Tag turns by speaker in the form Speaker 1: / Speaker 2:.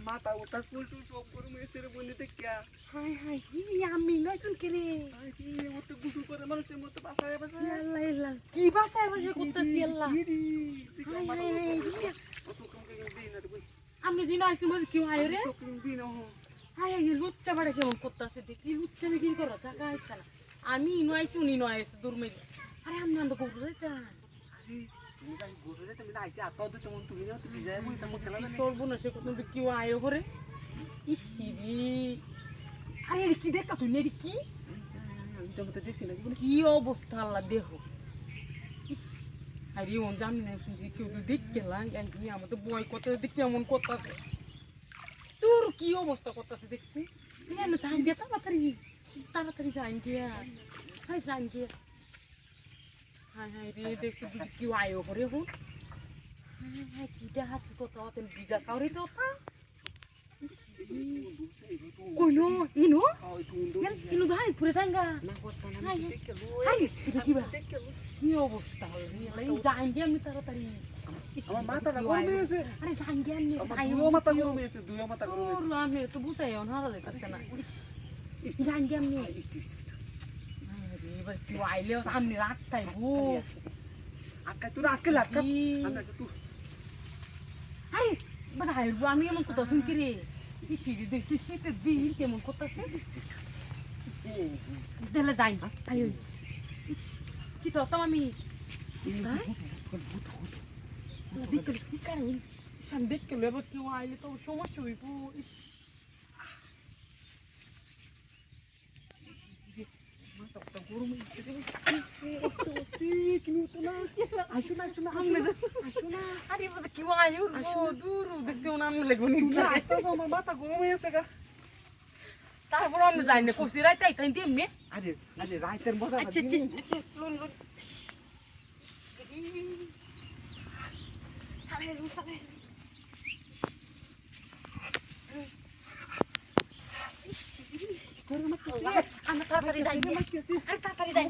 Speaker 1: আমার মাথা ওটার ফুলটু সব করে মেসের বনে দেখিয়া
Speaker 2: হাই হাই কি আমি নয়জন কে রে
Speaker 1: ওতে গুসু করে মানুষের মতো বাসায় বাসায়
Speaker 2: আল্লাহ আল্লাহ কি ভাষায় ভাষায় করতেছি আল্লাহ হাই হাই আমি দিন আইছি মধ্যে কেউ আয় রে হাই হাই লুচ্চা বাড়া কেমন করতেছে দেখি লুচ্চা বিক্রি করো জায়গা আইসা না আমি ইনো আইছি উনি নয় আইসে দূর মেয়ে আরে আমি আমরা গরু যাইতাম চলবো না সে কত কেউ আয় করে ইসিরি আরে কি দেখা তুই নেরি কি কি অবস্থা আল্লাহ দেহ আরে ওন জানি না শুনছি কেউ তো দেখতে লাগি আমার তো বয় কত দেখি এমন করতেছে তোর কি অবস্থা করতেছে দেখছি না জান দিয়ে তাড়াতাড়ি তাড়াতাড়ি জান গিয়া হাই জান গিয়া হাই হাই রে দেখছি বুঝি কেউ আয় করে হন হাই হাই কি দেখাচ্ছি কত তেল বিজা কাউরে তো কইনো ইনো ইনো ধান পুরে থাঙ্গা কি অবস্থা এই জান গিয়ে আমি তাড়াতাড়ি
Speaker 1: আমার মাথাটা গরম হয়ে গেছে
Speaker 2: আরে জান গিয়ে আমি
Speaker 1: দুইও মাথা গরম হয়ে গেছে দুইও মাথা গরম হয়ে গেছে
Speaker 2: আমি তো বুঝাই হারা যাইতাছে না জান গিয়ে আমি এবার কেউ আইলে আমি রাখতাই গো
Speaker 1: আক্কা তোর আক্কেল আক্কা আমরা একটু
Speaker 2: আরে বাবা আমি এমন কথা শুনকি রে কি সিঁড়ি দেখছি শীতের দিন কেমন করতেছে দিলে যাই আয় কি তো আমি দেখতে এবার কেউ আইলে তো সমস্যা হইব তারপর আমি যাই না কষি রাইতে তাই দিয়ে
Speaker 1: আরে আরে রাইতের মজা
Speaker 2: আচ্ছা আমরা তাড়াতাড়ি যাই তাড়াতাড়ি যাই